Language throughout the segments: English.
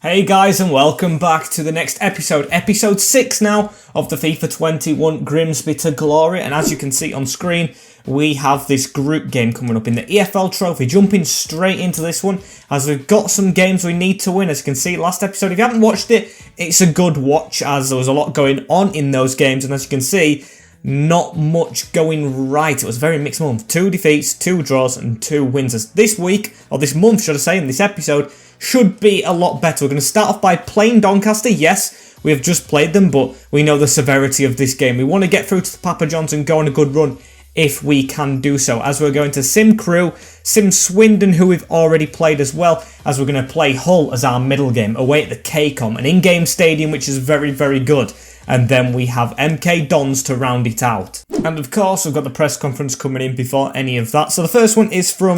Hey guys, and welcome back to the next episode 6 now of the FIFA 21 Grimsby to Glory. And as you can see on screen, we have this group game coming up in the EFL Trophy. Jumping straight into this one, as we've got some games we need to win. As you can see, last episode, if you haven't watched it, it's a good watch, as there was a lot going on in those games. And as you can see, not much going right. It was a very mixed month. 2 defeats, 2 draws, and 2 wins. As this week, or this month, should I say, in this episode, should be a lot better. We're going to start off by playing Doncaster. Yes, we have just played them, but we know the severity of this game. We want to get through to the Papa John's and go on a good run if we can do so. As we're going to Sim Crew, Sim Swindon, who we've already played, as well as we're going to play Hull as our middle game, away at the KCOM, an in-game stadium which is very, very good. And then we have MK Dons to round it out. And of course, we've got the press conference coming in before any of that. So the first one is from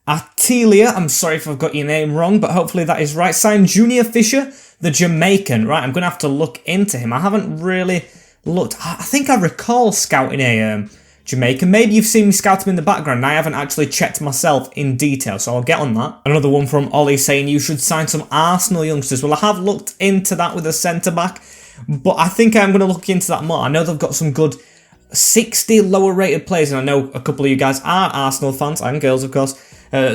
Atelia. I'm sorry if I've got your name wrong, but hopefully that is right. Signed Junior Fisher, the Jamaican. Right, I'm going to have to look into him. I haven't really looked. I think I recall scouting a Jamaican. Maybe you've seen me scout him in the background. I haven't actually checked myself in detail, so I'll get on that. Another one from Ollie saying you should sign some Arsenal youngsters. Well, I have looked into that with a centre-back, but I think I'm going to look into that more. I know they've got some good 60 lower rated players, and I know a couple of you guys are Arsenal fans, and girls of course,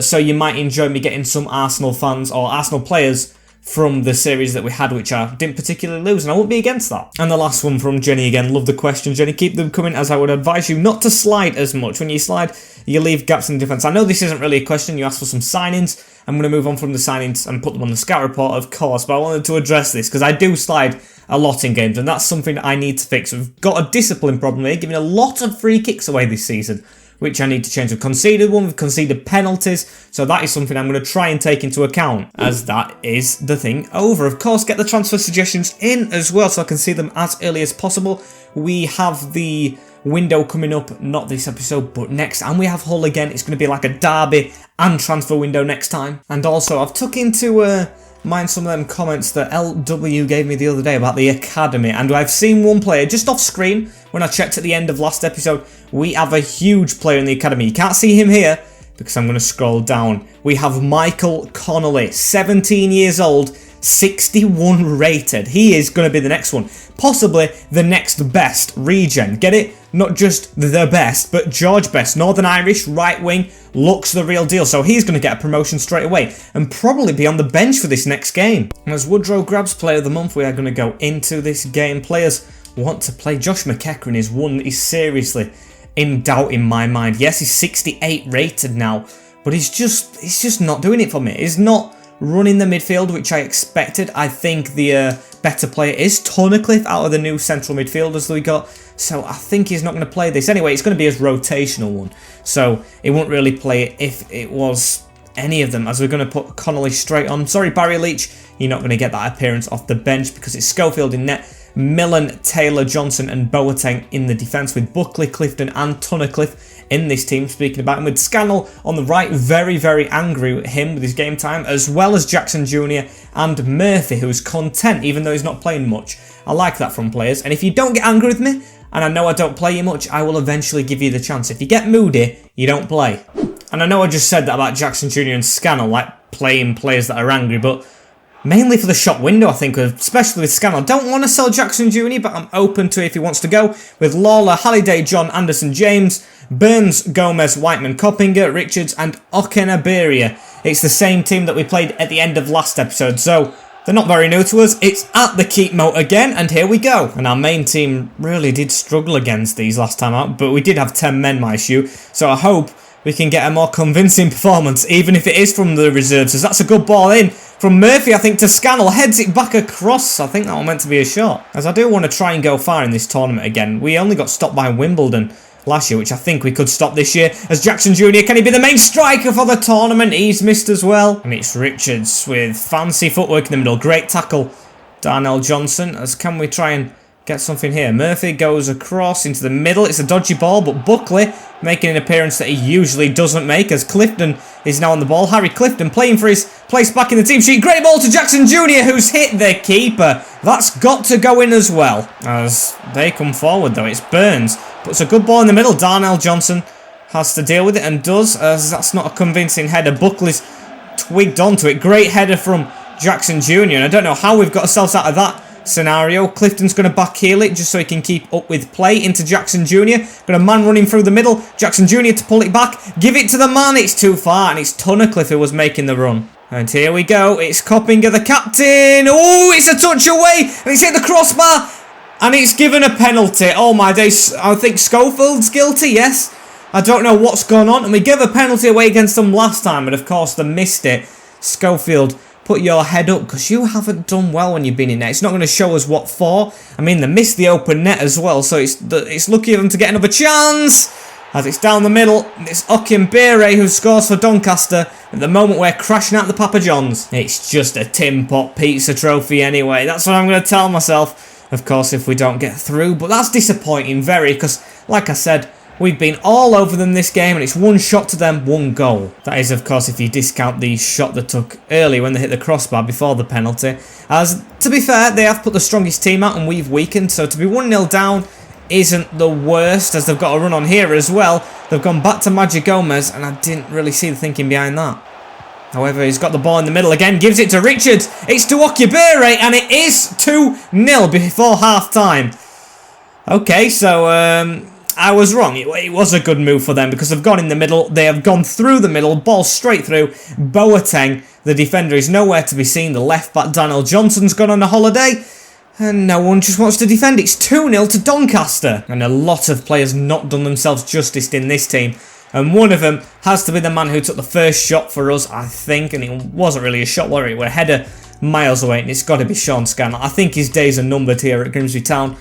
so you might enjoy me getting some Arsenal fans or Arsenal players from the series that we had, which I didn't particularly lose, and I won't be against that. And the last one from Jenny again. Love the question, Jenny. Keep them coming, as I would advise you not to slide as much. When you slide, you leave gaps in defence. I know this isn't really a question. You asked for some signings. I'm going to move on from the signings and put them on the scout report, of course, but I wanted to address this because I do slide a lot in games, and that's something that I need to fix. We've got a discipline problem here, giving a lot of free kicks away this season, which I need to change. We've conceded one, we've conceded penalties, so that is something I'm going to try and take into account, as that is the thing over. Of course, get the transfer suggestions in as well, so I can see them as early as possible. We have the window coming up, not this episode, but next, and we have Hull again. It's going to be like a derby and transfer window next time. And also, I've took into mind some of them comments that LW gave me the other day about the academy, and I've seen one player just off screen when I checked at the end of last episode. We have a huge player in the academy. You can't see him here because I'm going to scroll down. We have Michael Connolly, 17 years old, 61 rated. He is going to be the next one, possibly the next best regen. Get it? Not just the best, but George Best, Northern Irish, right wing, looks the real deal. So he's going to get a promotion straight away and probably be on the bench for this next game. As Woodrow grabs Player of the Month, we are going to go into this game. Players want to play. Josh McEachran is one that is seriously in doubt in my mind. Yes, he's 68 rated now, but he's just not doing it for me. He's not running the midfield, which I expected. I think the better player is Tunnicliffe out of the new central midfielders that we got. So I think he's not going to play this. Anyway, it's going to be his rotational one. So he won't really play it if it was any of them, as we're going to put Connolly straight on. Sorry, Barry Leach, you're not going to get that appearance off the bench because it's Schofield in net, Millen, Taylor, Johnson and Boateng in the defence, with Buckley, Clifton and Tunnicliffe in this team. Speaking about him, with Scannell on the right, very, very angry with him with his game time, as well as Jackson Jr. and Murphy, who's content even though he's not playing much. I like that from players, and if you don't get angry with me, and I know I don't play you much, I will eventually give you the chance. If you get moody, you don't play. And I know I just said that about Jackson Jr. and Scannell, like playing players that are angry, but mainly for the shop window, I think, especially with Scannell. I don't want to sell Jackson Jr., but I'm open to if he wants to go. With Lawler, Halliday, John, Anderson, James, Burns, Gomez, Whiteman, Coppinger, Richards and Okenaberia. It's the same team that we played at the end of last episode, so they're not very new to us. It's at the keep moat again, and here we go. And our main team really did struggle against these last time out, but we did have 10 men, my issue, so I hope we can get a more convincing performance, even if it is from the reserves, as that's a good ball in from Murphy, I think, to Scannell. Heads it back across. I think that one meant to be a shot, as I do want to try and go far in this tournament again. We only got stopped by Wimbledon last year, which I think we could stop this year. As Jackson Jr., can he be the main striker for the tournament? He's missed as well. And it's Richards with fancy footwork in the middle. Great tackle, Darnell Johnson. As can we try and get something here? Murphy goes across into the middle. It's a dodgy ball, but Buckley making an appearance that he usually doesn't make, as Clifton is now on the ball. Harry Clifton playing for his place back in the team sheet. Great ball to Jackson Jr., who's hit the keeper. That's got to go in as well. As they come forward, though, it's Burns. Puts a good ball in the middle. Darnell Johnson has to deal with it, and does, as that's not a convincing header. Buckley's twigged onto it. Great header from Jackson Jr. And I don't know how we've got ourselves out of that scenario. Clifton's going to backheel it just so he can keep up with play into Jackson Jr. Got a man running through the middle. Jackson Jr. to pull it back. Give it to the man. It's too far, and it's Tunnicliffe who was making the run. And here we go. It's Coppinger, the captain. Oh, it's a touch away, and it's hit the crossbar, and it's given a penalty. Oh my days. I think Schofield's guilty, yes. I don't know what's gone on, and we gave a penalty away against them last time, but of course they missed it. Schofield, put your head up, because you haven't done well when you've been in there. It's not going to show us what for. I mean, they missed the open net as well, so it's lucky of them to get another chance. As it's down the middle, it's Okimbere who scores for Doncaster. At the moment, we're crashing out the Papa John's. It's just a Tin Pot Pizza trophy anyway. That's what I'm going to tell myself. Of course, if we don't get through. But that's disappointing, very, because, like I said, we've been all over them this game, and it's one shot to them, one goal. That is, of course, if you discount the shot they took early when they hit the crossbar before the penalty. As, to be fair, they have put the strongest team out, and we've weakened. So to be 1-0 down isn't the worst, as they've got a run on here as well. They've gone back to Magic Gomez, and I didn't really see the thinking behind that. However, he's got the ball in the middle again, gives it to Richards. It's to Okimbere, and it is 2-0 before half-time. Okay, so I was wrong. It was a good move for them because they've gone in the middle. They have gone through the middle, ball straight through. Boateng, the defender, is nowhere to be seen. The left back, Daniel Johnson's gone on a holiday. And no one just wants to defend. It's 2-0 to Doncaster. And a lot of players not done themselves justice in this team. And one of them has to be the man who took the first shot for us, I think. And it wasn't really a shot, was it? We're a header miles away. And it's got to be Sean Scanlon. I think his days are numbered here at Grimsby Town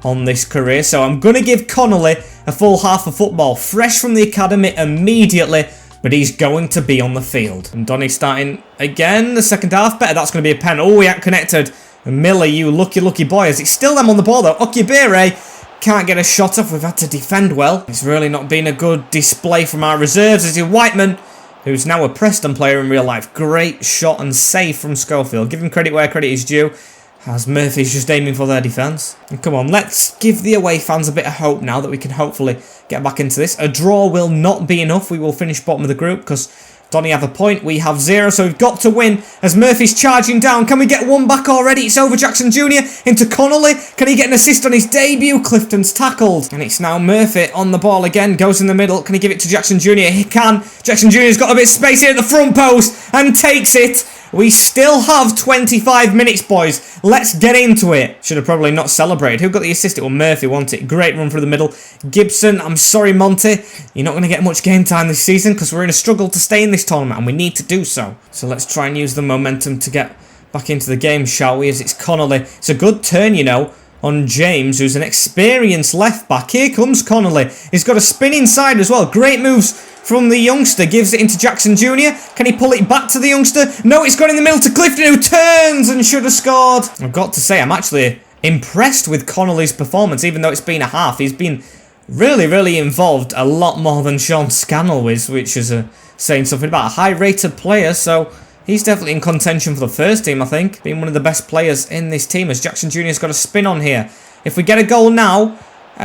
on this career. So I'm going to give Connolly a full half of football. Fresh from the academy immediately. But he's going to be on the field. And Donny starting again. The second half. Better that's going to be a pen. Oh, we ain't connected. And Miller, you lucky boy, as it's still them on the ball though. Okimbere can't get a shot off. We've had to defend well. It's really not been a good display from our reserves. As Whiteman, who's now a Preston player in real life. Great shot and save from Schofield. Give him credit where credit is due. As Murphy's just aiming for their defence. And come on, let's give the away fans a bit of hope now that we can hopefully get back into this. A draw will not be enough. We will finish bottom of the group because Donny have a point, we have 0, so we've got to win as Murphy's charging down. Can we get one back already? It's over Jackson Jr. into Connolly. Can he get an assist on his debut? Clifton's tackled. And it's now Murphy on the ball again, goes in the middle. Can he give it to Jackson Jr.? He can. Jackson Jr.'s got a bit of space here at the front post and takes it. We still have 25 minutes, boys. Let's get into it. Should have probably not celebrated. Who got the assist? Well, Murphy wanted it. Great run through the middle. Gibson, I'm sorry, Monty. You're not going to get much game time this season because we're in a struggle to stay in this tournament and we need to do so. So let's try and use the momentum to get back into the game, shall we? As it's Connolly. It's a good turn, you know, on James, who's an experienced left back. Here comes Connolly. He's got a spin inside as well. Great moves from the youngster, gives it into Jackson Jr. Can he pull it back to the youngster? No, it's gone in the middle to Clifton, who turns and should have scored. I've got to say, I'm actually impressed with Connolly's performance, even though it's been a half. He's been really involved, a lot more than Sean Scannell is, which is saying something about a high-rated player, so he's definitely in contention for the first team, I think. Being one of the best players in this team, as Jackson Jr.'s got a spin on here. If we get a goal now,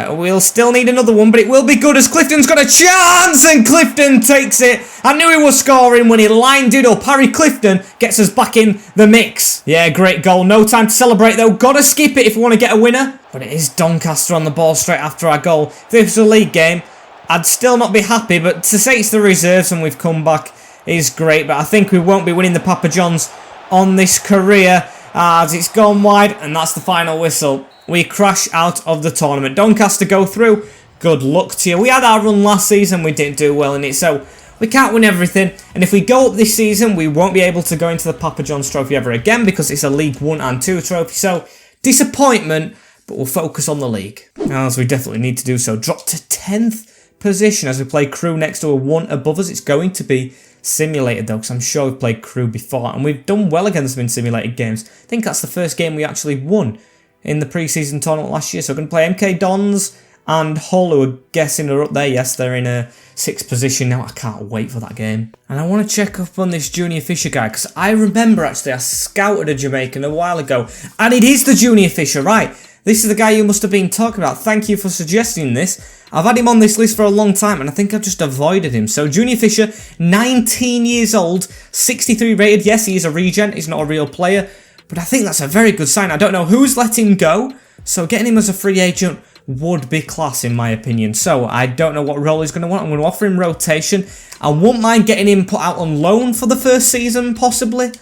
we'll still need another one, but it will be good as Clifton's got a chance, and Clifton takes it. I knew he was scoring when he lined it up. Harry Clifton gets us back in the mix. Yeah, great goal. No time to celebrate, though. Got to skip it if we want to get a winner. But it is Doncaster on the ball straight after our goal. If this was a league game, I'd still not be happy, but to say it's the reserves and we've come back is great. But I think we won't be winning the Papa John's on this career as it's gone wide, and that's the final whistle. We crash out of the tournament. Doncaster go through. Good luck to you. We had our run last season. We didn't do well in it, so we can't win everything. And if we go up this season, we won't be able to go into the Papa John's trophy ever again because it's a League 1 and 2 trophy. So, disappointment, but we'll focus on the league. As we definitely need to do so. Drop to 10th position as we play Crew next to a 1 above us. It's going to be simulated though, because I'm sure we've played Crew before. And we've done well against them in simulated games. I think that's the first game we actually won in the pre-season tournament last year. So we're going to play MK Dons and Hull, who are guessing are up there. Yes, they're in a 6th position now. I can't wait for that game. And I want to check up on this Junior Fisher guy, because I remember actually I scouted a Jamaican a while ago. And it is the Junior Fisher, right? This is the guy you must have been talking about. Thank you for suggesting this. I've had him on this list for a long time, and I think I've just avoided him. So Junior Fisher, 19 years old, 63 rated. Yes, he is a regen. He's not a real player, but I think that's a very good sign. I don't know who's let him go, so getting him as a free agent would be class in my opinion. So I don't know what role he's going to want. I'm going to offer him rotation. I won't mind getting him put out on loan for the first season, possibly,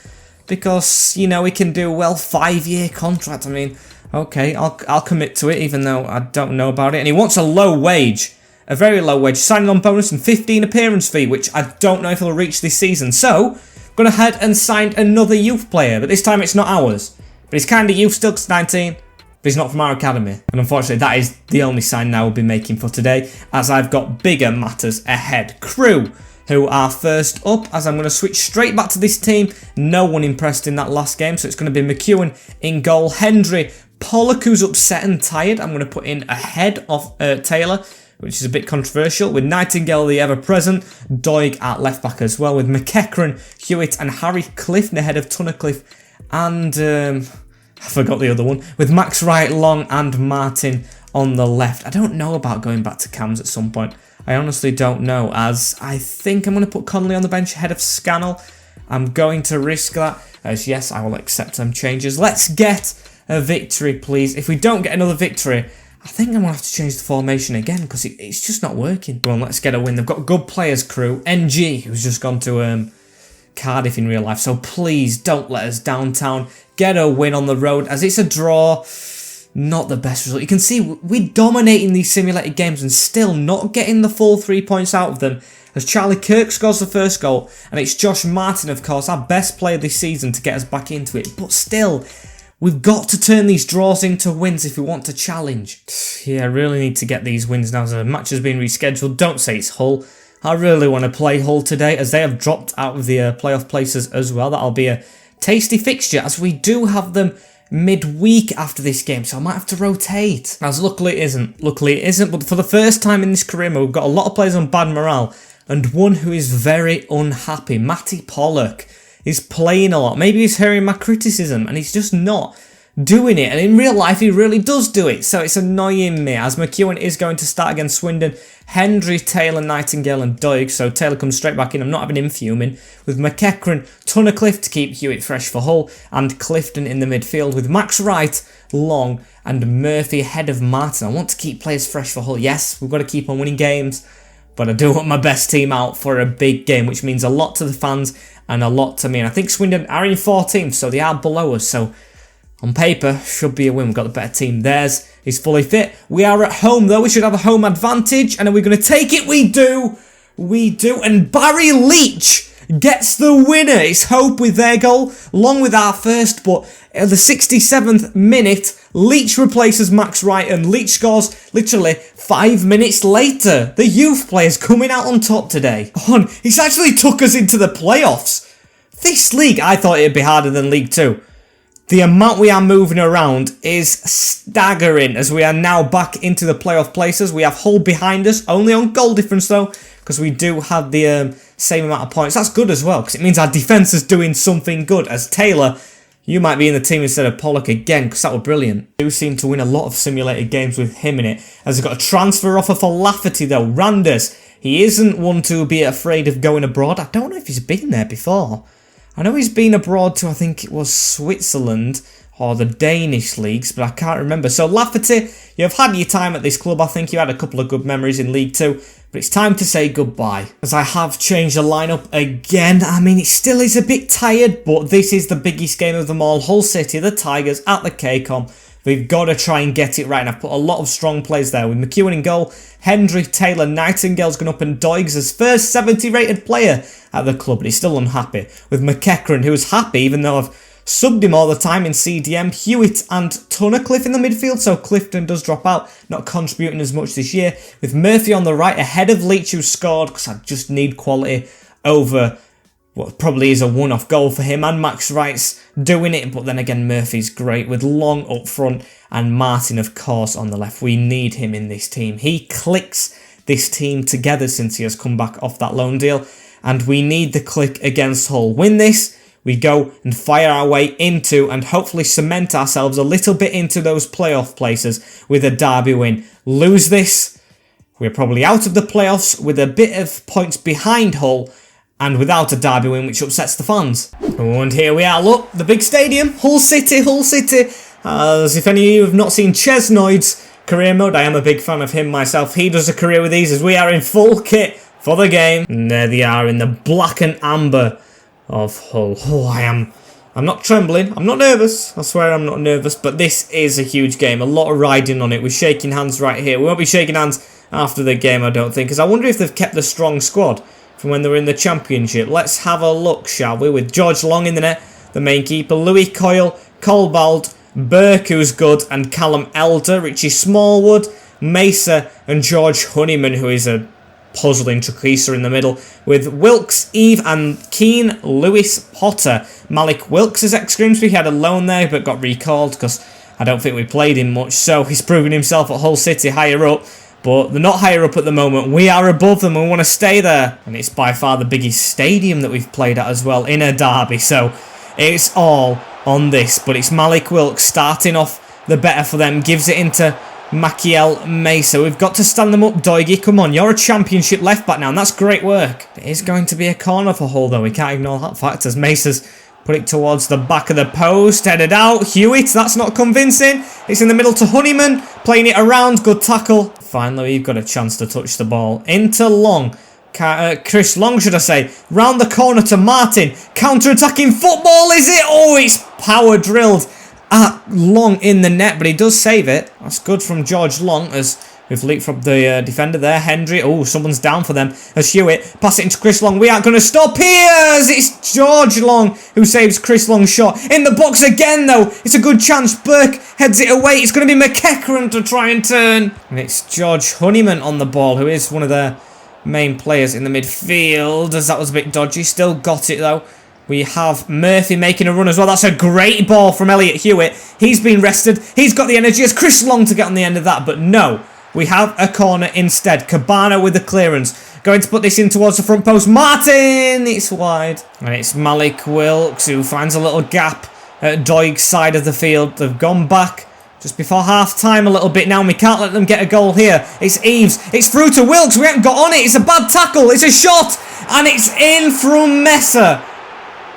because, you know, he can do, well, 5-year contract. I mean, okay, I'll commit to it, even though I don't know about it. And he wants a low wage, a very low wage, signing on bonus and 15 appearance fee, which I don't know if he'll reach this season. So, gone ahead and signed another youth player, but this time it's not ours. But he's kind of youth still, 'cause 19. But he's not from our academy. And unfortunately, that is the only sign I will be making for today, as I've got bigger matters ahead. Crew, who are first up, as I'm going to switch straight back to this team. No one impressed in that last game, so it's going to be McEwen in goal. Hendry, Pollock, who's upset and tired, I'm going to put in ahead of Taylor, which is a bit controversial, with Nightingale the ever-present, Doig at left-back as well, with McEachran, Hewitt and Harry Clifton ahead of Tunnicliffe, and I forgot the other one, with Max Wright, Long and Martin on the left. I don't know about going back to cams at some point. I honestly don't know, as I think I'm going to put Connolly on the bench ahead of Scannell. I'm going to risk that, as yes, I will accept some changes. Let's get a victory, please. If we don't get another victory, I think I'm going to have to change the formation again, because it's just not working. Come on, let's get a win. They've got good players, Crew. NG, who's just gone to Cardiff in real life, so please don't let us downtown. Get a win on the road, as it's a draw. Not the best result. You can see we're dominating these simulated games and still not getting the full 3 points out of them, as Charlie Kirk scores the first goal, and it's Josh Martin, of course, our best player this season, to get us back into it. But still, we've got to turn these draws into wins if we want to challenge. Yeah, I really need to get these wins now, as the match has been rescheduled. Don't say it's Hull. I really want to play Hull today, as they have dropped out of the playoff places as well. That'll be a tasty fixture, as we do have them midweek after this game, so I might have to rotate. As luckily it isn't. Luckily it isn't, but for the first time in this career mode, we've got a lot of players on bad morale, and one who is very unhappy. Matty Pollock is playing a lot. Maybe he's hearing my criticism, and he's just not doing it, and in real life he really does do it, so it's annoying me, as McEwen is going to start against Swindon. Hendry, Taylor, Nightingale and Doig, so Taylor comes straight back in. I'm not having him fuming, with McEachran, Tunnicliffe to keep Hewitt fresh for Hull, and Clifton in the midfield, with Max Wright, Long and Murphy ahead of Martin. I want to keep players fresh for Hull. Yes, we've got to keep on winning games, but I do want my best team out for a big game, which means a lot to the fans and a lot to me. And I think Swindon are in 14th, so they are below us, so on paper, should be a win. We've got the better team. Theirs is fully fit. We are at home, though. We should have a home advantage. And are we going to take it? We do. We do. And Barry Leach gets the winner. It's Hope with their goal, along with our first. But at the 67th minute, Leach replaces Max Wright. And Leach scores literally 5 minutes later. The youth players coming out on top today. He's actually took us into the playoffs. This league, I thought it'd be harder than League 2. The amount we are moving around is staggering, as we are now back into the playoff places. We have Hull behind us, only on goal difference though, because we do have the same amount of points. That's good as well, because it means our defence is doing something good. As Taylor, you might be in the team instead of Pollock again, because that was brilliant. We do seem to win a lot of simulated games with him in it, as we've got a transfer offer for Lafferty though. Randers, he isn't one to be afraid of going abroad. I don't know if he's been there before. I know he's been abroad to, I think it was Switzerland or the Danish leagues, but I can't remember. So Lafferty, you've had your time at this club. I think you had a couple of good memories in League 2, but it's time to say goodbye, as I have changed the lineup again. I mean, it still is a bit tired, but this is the biggest game of them all. Hull City, the Tigers at the KCOM. We've got to try and get it right, and I've put a lot of strong players there, with McEwen in goal, Hendry, Taylor, Nightingale's gone up, and Doig's his first 70 rated player at the club, but he's still unhappy, with McEachran, who's happy even though I've subbed him all the time in CDM, Hewitt and Tunnicliffe in the midfield, so Clifton does drop out, not contributing as much this year, with Murphy on the right ahead of Leach, who scored, because I just need quality over what probably is a one-off goal for him, and Max Wright's doing it, but then again Murphy's great, with Long up front and Martin of course on the left. We need him in this team. He clicks this team together since he has come back off that loan deal, and we need the click against Hull. Win this, we go and fire our way into and hopefully cement ourselves a little bit into those playoff places with a derby win. Lose this, we're probably out of the playoffs with a bit of points behind Hull and without a derby win, which upsets the fans. Oh, and here we are, look, the big stadium, Hull City, Hull City. As if any of you have not seen Chesnoid's career mode, I am a big fan of him myself. He does a career with these as we are in full kit for the game. And there they are in the black and amber of Hull. Oh, I'm not trembling. I'm not nervous. I swear I'm not nervous. But this is a huge game. A lot of riding on it. We're shaking hands right here. We won't be shaking hands after the game, I don't think. Because I wonder if they've kept the strong squad from when they were in the Championship. Let's have a look, shall we? With George Long in the net, the main keeper. Louis Coyle, Colbald, Burke, who's good, and Callum Elder, Richie Smallwood, Mesa, and George Honeyman, who is a puzzling Traquisa in the middle, with Wilkes, Eve, and Keane, Lewis, Potter. Malik Wilkes is ex-Grimsby. He had a loan there, but got recalled because I don't think we played him much, so he's proven himself at Hull City higher up. But they're not higher up at the moment. We are above them and we want to stay there. And it's by far the biggest stadium that we've played at as well in a derby, so it's all on this. But it's Malik Wilkes starting off the better for them. Gives it into Maciel Mesa. We've got to stand them up, Doigy. Come on, you're a Championship left back now, and that's great work. It is going to be a corner for Hull, though. We can't ignore that fact as Mesa's put it towards the back of the post. Headed out. Hewitt, that's not convincing. It's in the middle to Honeyman. Playing it around. Good tackle. Finally, we've got a chance to touch the ball. Into Long. Chris Long, should I say. Round the corner to Martin. Counter-attacking football, is it? Oh, it's power drilled at Long in the net, but he does save it. That's good from George Long as we've leaped from the defender there. Hendry. Oh, someone's down for them. As Hewitt. Pass it into Chris Long. We aren't going to stop here. It's George Long who saves Chris Long's shot. In the box again, though. It's a good chance. Burke heads it away. It's going to be McEachran to try and turn. And it's George Honeyman on the ball, who is one of their main players in the midfield, as that was a bit dodgy. Still got it, though. We have Murphy making a run as well. That's a great ball from Elliot Hewitt. He's been rested. He's got the energy. It's Chris Long to get on the end of that, but no. We have a corner instead. Cabana with the clearance. Going to put this in towards the front post. Martin! It's wide. And it's Malik Wilkes who finds a little gap at Doig's side of the field. They've gone back just before half-time a little bit now, and we can't let them get a goal here. It's Eves. It's through to Wilkes. We haven't got on it. It's a bad tackle. It's a shot. And it's in from Mesa.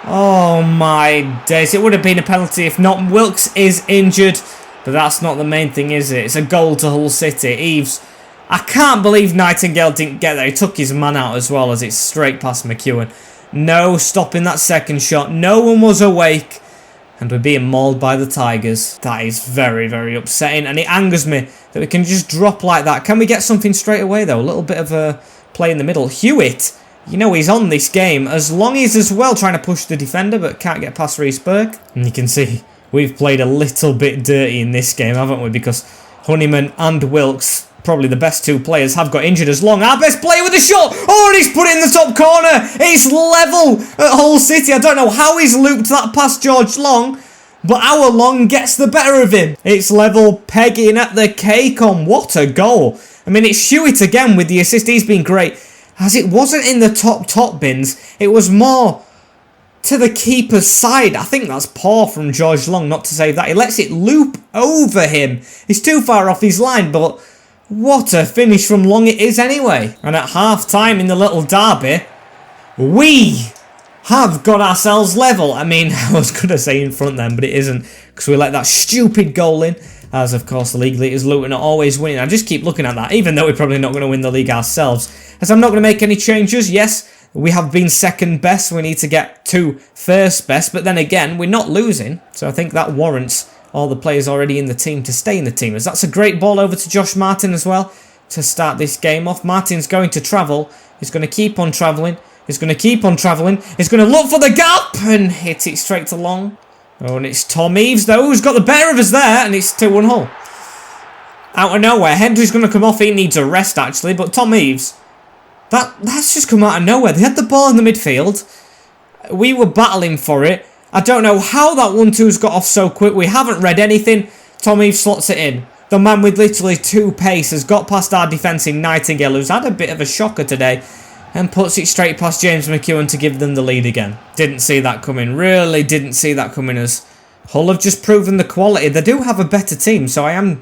Oh, my days. It would have been a penalty if not. Wilkes is injured. But that's not the main thing, is it? It's a goal to Hull City. Eves. I can't believe Nightingale didn't get there. He took his man out as well as it's straight past McEwen. No stopping that second shot. No one was awake. And we're being mauled by the Tigers. That is very, very upsetting. And it angers me that we can just drop like that. Can we get something straight away, though? A little bit of a play in the middle. Hewitt. You know he's on this game. As long as as well trying to push the defender, but can't get past Reece Burke. And you can see we've played a little bit dirty in this game, haven't we? Because Honeyman and Wilkes, probably the best two players, have got injured as Long. Our best player with a shot. Oh, and he's put it in the top corner. It's level at Hull City. I don't know how he's looped that past George Long, but our Long gets the better of him. It's level, pegging at the cake on. What a goal. I mean, it's Hewitt again with the assist. He's been great. As it wasn't in the top bins, it was more to the keeper's side. I think that's poor from George Long not to save that. He lets it loop over him. He's too far off his line, but what a finish from Long it is anyway. And at half-time in the little derby, we have got ourselves level. I mean, I was going to say in front then, but it isn't, because we let that stupid goal in. As, of course, the league leaders Luton are always winning. I just keep looking at that, even though we're probably not going to win the league ourselves. As I'm not going to make any changes. Yes, we have been second best. We need to get to first best. But then again, we're not losing. So I think that warrants all the players already in the team to stay in the team. As that's a great ball over to Josh Martin as well to start this game off. Martin's going to travel. He's going to keep on travelling. He's going to keep on travelling. He's going to look for the gap and hit it straight to Long. Oh, and it's Tom Eves, though, who's got the better of us there, and it's 2-1 Hull. Out of nowhere, Hendry's going to come off. He needs a rest, actually, but Tom Eves, that's just come out of nowhere. They had the ball in the midfield. We were battling for it. I don't know how that 1-2's got off so quick. We haven't read anything. Tom Eves slots it in. The man with literally 2 pace has got past our defence in Nightingale, who's had a bit of a shocker today, and puts it straight past James McEwen to give them the lead again. Didn't see that coming. Really didn't see that coming, as Hull have just proven the quality. They do have a better team, so I am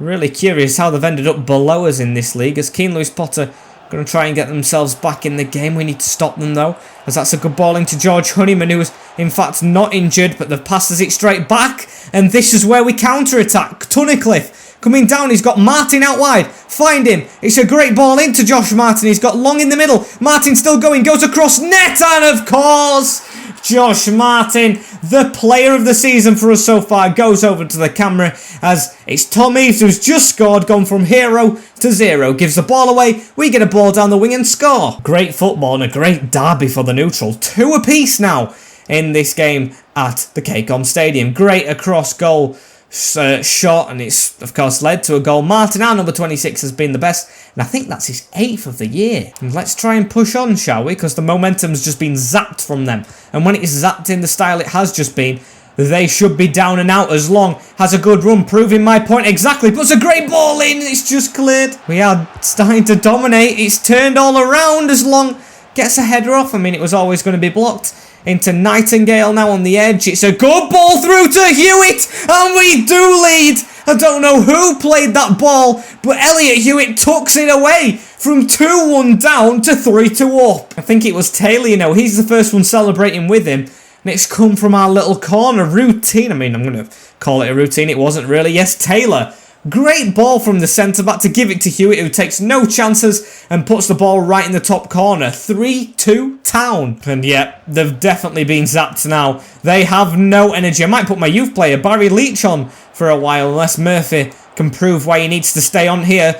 Really curious how they've ended up below us in this league, as Keane Lewis Potter going to try and get themselves back in the game. We need to stop them though, as that's a good ball into George Honeyman, who is in fact not injured, but they've passes it straight back, and this is where we counter-attack. Tunnicliffe coming down, he's got Martin out wide, find him, it's a great ball into Josh Martin, he's got Long in the middle, Martin still going, goes across net, and of course, Josh Martin, the player of the season for us so far, goes over to the camera as it's Tom Eaves who's just scored, gone from 0 to 0, gives the ball away, we get a ball down the wing and score. Great football and a great derby for the neutral, 2 apiece now in this game at the KCOM Stadium. Great across goal shot, and it's of course led to a goal. Martin, our number 26, has been the best, and I think that's his 8th of the year. And let's try and push on, shall we, because the momentum's just been zapped from them, and when it's zapped in the style it has just been, they should be down and out. As Long has a good run, proving my point exactly, puts a great ball in, it's just cleared. We are starting to dominate, it's turned all around as Long gets a header off. I mean, it was always going to be blocked. Into Nightingale now on the edge. It's a good ball through to Hewitt, and we do lead. I don't know who played that ball, but Elliot Hewitt tucks it away from 2-1 down to 3-2 up. I think it was Taylor, you know, he's the first one celebrating with him. And it's come from our little corner routine. I mean, I'm going to call it a routine. It wasn't really. Yes, Taylor. Great ball from the centre-back to give it to Hewitt, who takes no chances and puts the ball right in the top corner. 3-2 Town. And yeah, they've definitely been zapped now. They have no energy. I might put my youth player, Barry Leach, on for a while, unless Murphy can prove why he needs to stay on here.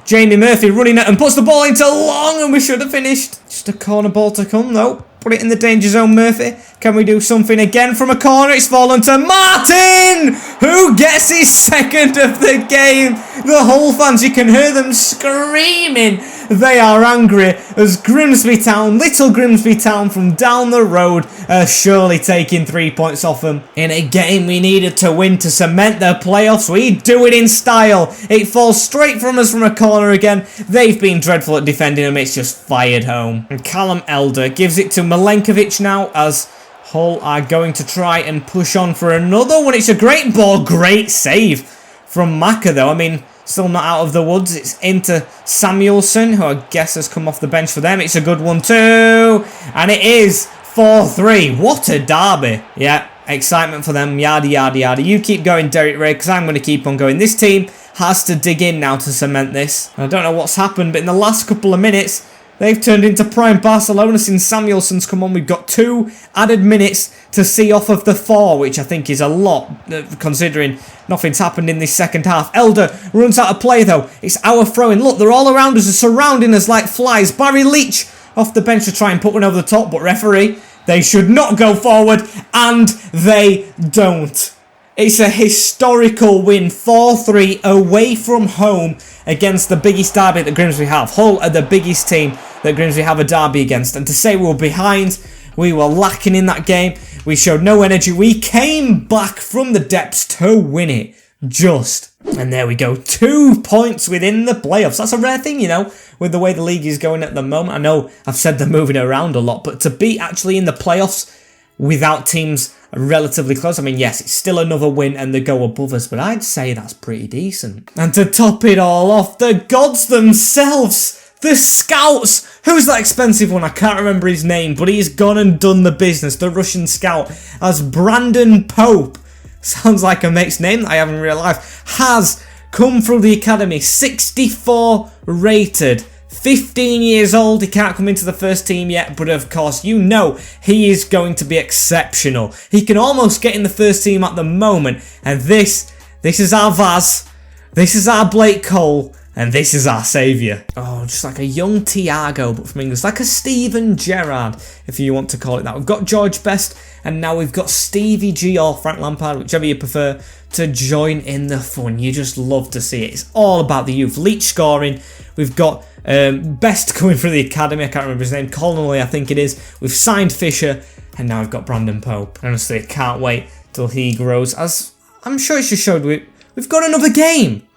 Jamie Murphy running it and puts the ball into Long, and we should have finished. Just a corner ball to come, though. Put it in the danger zone, Murphy. Can we do something again from a corner? It's fallen to Martin, who gets his 2nd of the game. The Hull fans, you can hear them screaming. They are angry as Grimsby Town, little Grimsby Town from down the road, are surely taking 3 points off them. In a game we needed to win to cement their playoffs, we do it in style. It falls straight from us from a corner again. They've been dreadful at defending them. It's just fired home. And Callum Elder gives it to Milenkovic now, as Hull are going to try and push on for another one. It's a great ball, great save from Maka though. I mean, still not out of the woods. It's into Samuelson, who I guess has come off the bench for them. It's a good one too, and it is 4-3. What a derby. Yeah, excitement for them, yada yada yada. You keep going, Derek Ray, because I'm going to keep on going. This team has to dig in now to cement this. I don't know what's happened, but in the last couple of minutes they've turned into prime Barcelona since Samuelson's come on. We've got 2 added minutes to see off of the 4, which I think is a lot, considering nothing's happened in this second half. Elder runs out of play though. It's our throw-in. Look, they're all around us, they're surrounding us like flies. Barry Leach off the bench to try and put one over the top, but referee, they should not go forward, and they don't. It's a historical win, 4-3 away from home against the biggest derby that Grimsby have. Hull are the biggest team that Grimsby have a derby against, and to say we were behind, we were lacking in that game, we showed no energy, we came back from the depths to win it, just. And there we go, 2 points within the playoffs. That's a rare thing, you know, with the way the league is going at the moment. I know I've said they're moving around a lot, but to be actually in the playoffs without teams relatively close. I mean, yes, it's still another win and they go above us, but I'd say that's pretty decent. And to top it all off, the gods themselves, the scouts. Who's that expensive one? I can't remember his name, but he's gone and done the business. The Russian scout, as Brandon Pope, sounds like a mate's name that I have in real life, has come through the academy, 64 rated. 15 years old, he can't come into the first team yet, but of course, you know, he is going to be exceptional. He can almost get in the first team at the moment, and this is our Vaz, this is our Blake Cole, and this is our saviour. Oh, just like a young Thiago, but from England. It's like a Steven Gerrard, if you want to call it that. We've got George Best, and now we've got Stevie G or Frank Lampard, whichever you prefer, to join in the fun. You just love to see it. It's all about the youth. Leach scoring. We've got Best coming through the academy. I can't remember his name. Connolly, I think it is. We've signed Fisher, and now we've got Brandon Pope. Honestly, I can't wait till he grows. As I'm sure it just showed, we've got another game.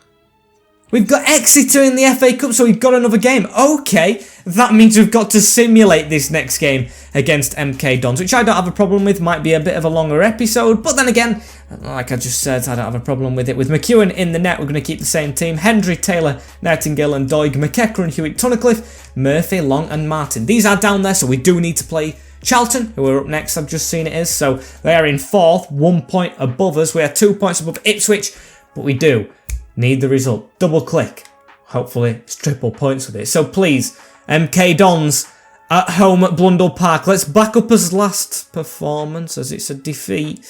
We've got Exeter in the FA Cup, so we've got another game. Okay, that means we've got to simulate this next game against MK Dons, which I don't have a problem with. Might be a bit of a longer episode, but then again, Like I just said, I don't have a problem with it. With McEwen in the net, we're going to keep the same team. Hendry, Taylor, Nightingale and Doig, McEachran, Hewitt, Tunnicliffe, Murphy, Long and Martin. These are down there, so we do need to play Charlton, who are up next, I've just seen it is. So they are in 4th, 1 point above us. We are 2 points above Ipswich, but we do need the result. Double click. Hopefully it's triple points with it. So please, MK Dons at home at Blundell Park. Let's back up as last performance, as it's a defeat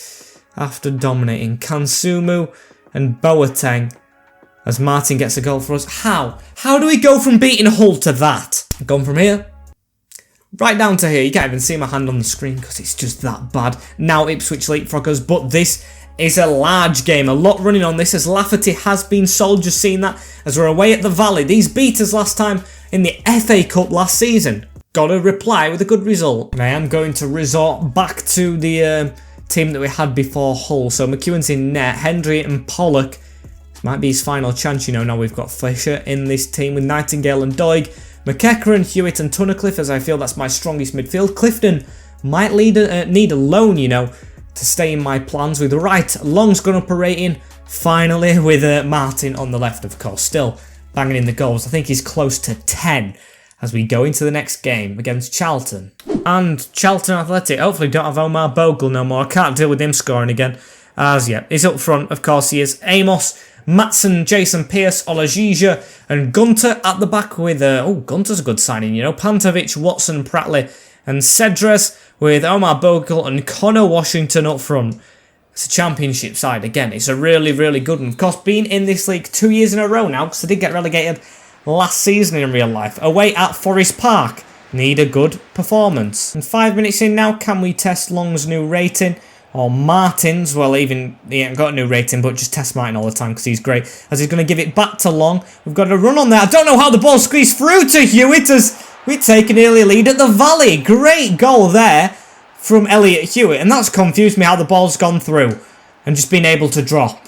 after dominating. Kansumu and Boateng, as Martin gets a goal for us. How? How do we go from beating Hull to that? Gone from here right down to here. You can't even see my hand on the screen because it's just that bad. Now Ipswich leapfrog us, but this is a large game. A lot running on this, as Lafferty has been sold. Just seen that as we're away at the Valley. These beat us last time in the FA Cup last season. Got to reply with a good result. And I am going to resort back to the team that we had before Hull. So McEwen's in net. Hendry and Pollock. This might be his final chance, you know. Now we've got Fisher in this team with Nightingale and Doig. McEachran, Hewitt and Tunnicliffe, as I feel that's my strongest midfield. Clifton might need a loan, you know, to stay in my plans with Wright. Long's gone up a rating, finally, with Martin on the left, of course. Still banging in the goals. I think he's close to 10 as we go into the next game against Charlton. And Charlton Athletic hopefully don't have Omar Bogle no more. I can't deal with him scoring again. As yeah, he's up front, of course he is. Amos, Matson, Jason Pearce, Olajija and Gunter at the back with, Gunter's a good signing, you know. Pantovic, Watson, Pratley and Cedres with Omar Bogle and Connor Washington up front. It's a championship side. Again, it's a really, really good one. Of course, being in this league 2 years in a row now, because they did get relegated last season in real life. Away at Forest Park. Need a good performance. And 5 minutes in now, can we test Long's new rating? Or Martin's? Well, even he ain't got a new rating, but just test Martin all the time because he's great. As he's going to give it back to Long. We've got a run on there. I don't know how the ball squeezed through to Hewitt as we take an early lead at the Valley. Great goal there from Elliot Hewitt. And that's confused me how the ball's gone through and just been able to drop.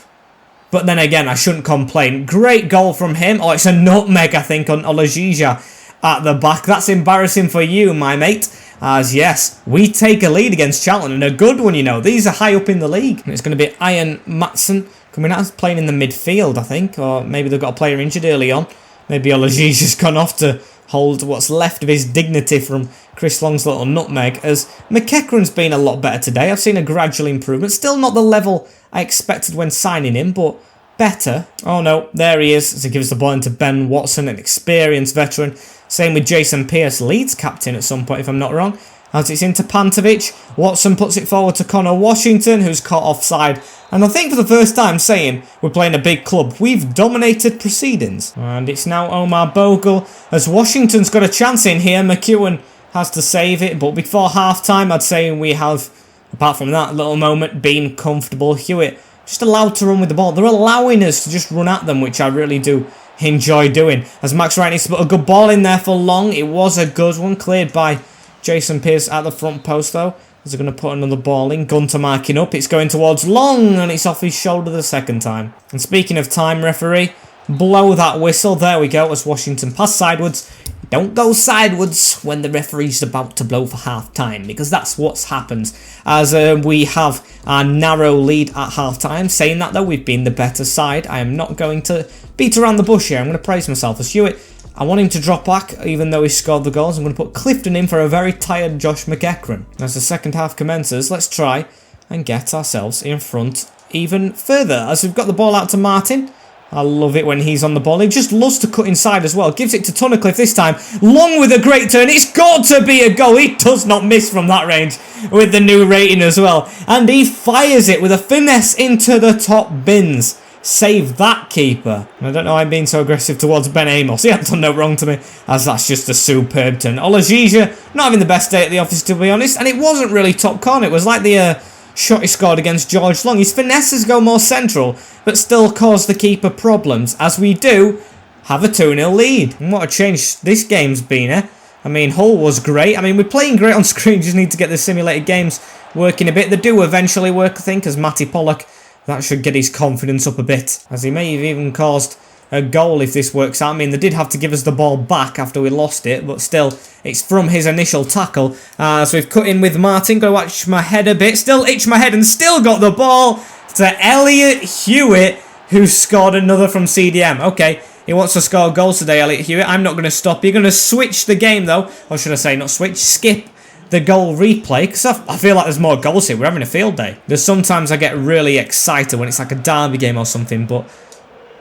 But then again, I shouldn't complain. Great goal from him. Oh, it's a nutmeg, I think, on Olajija at the back. That's embarrassing for you, my mate. As yes, we take a lead against Charlton, and a good one, you know. These are high up in the league. And it's going to be Ian Matson coming out, playing in the midfield, I think. Or maybe they've got a player injured early on. Maybe Olajija's gone off to hold what's left of his dignity from Chris Long's little nutmeg. As McEachran's been a lot better today. I've seen a gradual improvement. Still not the level I expected when signing him, but better. Oh no, there he is, as he gives the ball into Ben Watson, an experienced veteran. Same with Jason Pearce, Leeds captain at some point, if I'm not wrong. As it's into Pantovic, Watson puts it forward to Connor Washington, who's caught offside. And I think for the first time saying we're playing a big club, we've dominated proceedings. And it's now Omar Bogle, as Washington's got a chance in here. McEwen has to save it, but before half-time, I'd say we have, apart from that little moment, been comfortable. Hewitt just allowed to run with the ball. They're allowing us to just run at them, which I really do enjoy doing. As Max Wright needs to put a good ball in there for Long. It was a good one, cleared by Jason Pearce at the front post though. As they're going to put another ball in. Gunter marking up. It's going towards Long and it's off his shoulder the second time. And speaking of time, referee, blow that whistle. There we go, as Washington pass sideways. Don't go sideways when the referee's about to blow for half-time, because that's what's happened. As we have our narrow lead at half-time. Saying that though, we've been the better side. I am not going to beat around the bush here. I'm going to praise myself. As Hewitt, I want him to drop back, even though he scored the goals. I'm going to put Clifton in for a very tired Josh McEachran. As the second half commences, let's try and get ourselves in front even further. As we've got the ball out to Martin. I love it when he's on the ball. He just loves to cut inside as well. Gives it to Tunnicliffe this time. Long with a great turn. It's got to be a goal. He does not miss from that range with the new rating as well. And he fires it with a finesse into the top bins. Save that, keeper. I don't know why I'm being so aggressive towards Ben Amos. He hasn't done no wrong to me, as that's just a superb turn. Olajija, not having the best day at the office, to be honest. And it wasn't really top corner. It was like the shot he scored against George Long. His finesses go more central, but still cause the keeper problems, as we do have a 2-0 lead. And what a change this game's been, eh? I mean, Hull was great. I mean, we're playing great on screen, just need to get the simulated games working a bit. They do eventually work, I think, as Matty Pollock. That should get his confidence up a bit, as he may have even caused a goal if this works out. I mean, they did have to give us the ball back after we lost it, but still, it's from his initial tackle. So we've cut in with Martin. Got to watch my head a bit. Still itch my head and still got the ball. to Elliot Hewitt, who scored another from CDM. Okay, he wants to score goals today, Elliot Hewitt. I'm not going to stop. You're going to switch the game, though. Or should I say, not switch, skip the goal replay, because I feel like there's more goals here. We're having a field day. There's sometimes I get really excited when it's like a derby game or something, but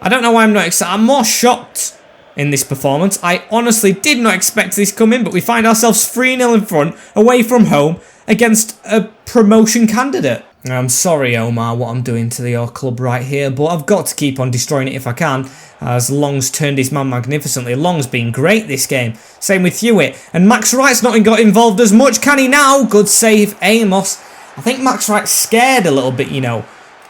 I don't know why I'm not excited. I'm more shocked in this performance. I honestly did not expect this coming, but we find ourselves 3-0 in front, away from home, against a promotion candidate. I'm sorry, Omar, what I'm doing to your club right here, but I've got to keep on destroying it if I can, as Long's turned his man magnificently. Long's been great this game. Same with Hewitt. And Max Wright's not got involved as much, can he now? Good save, Amos. I think Max Wright's scared a little bit, you know,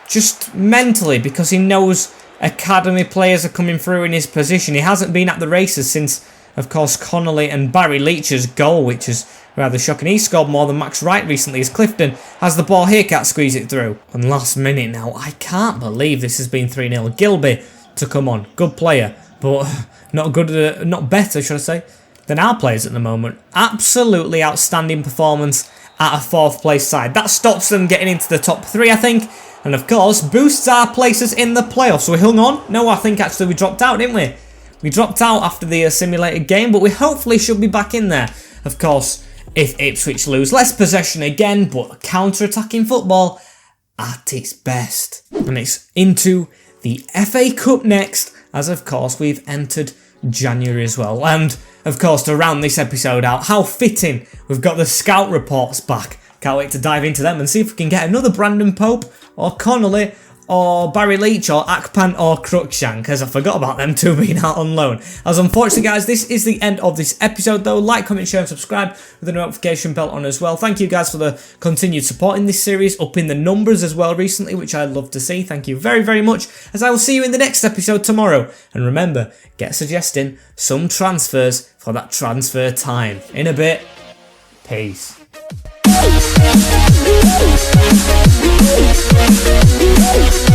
just mentally, because he knows academy players are coming through in his position. He hasn't been at the races since, of course, Connolly and Barry Leach's goal, which is rather shocking. He scored more than Max Wright recently as Clifton has the ball here, can't squeeze it through. And last minute now, I can't believe this has been 3-0. Gilby to come on, good player, but not good, not better, should I say, than our players at the moment. Absolutely outstanding performance at a 4th place side. That stops them getting into the top 3, I think, and of course boosts our places in the playoffs. So we hung on. No, I think actually we dropped out, didn't we? We dropped out after the simulated game, but we hopefully should be back in there. Of course, if Ipswich lose, less possession again, but counter-attacking football at its best. And it's into the FA Cup next, as of course we've entered January as well. And of course, to round this episode out, how fitting, we've got the scout reports back. Can't wait to dive into them and see if we can get another Brandon Pope or Connolly or Barry Leach or Akpan or Cruikshank, as I forgot about them two being out on loan. As unfortunately, guys, this is the end of this episode though. Like, comment, share and subscribe with the notification bell on as well. Thank you guys for the continued support in this series, up in the numbers as well recently, which I'd love to see. Thank you very, very much, as I will see you in the next episode tomorrow. And remember, get suggesting some transfers for that transfer time. In a bit, peace. We'll be right back.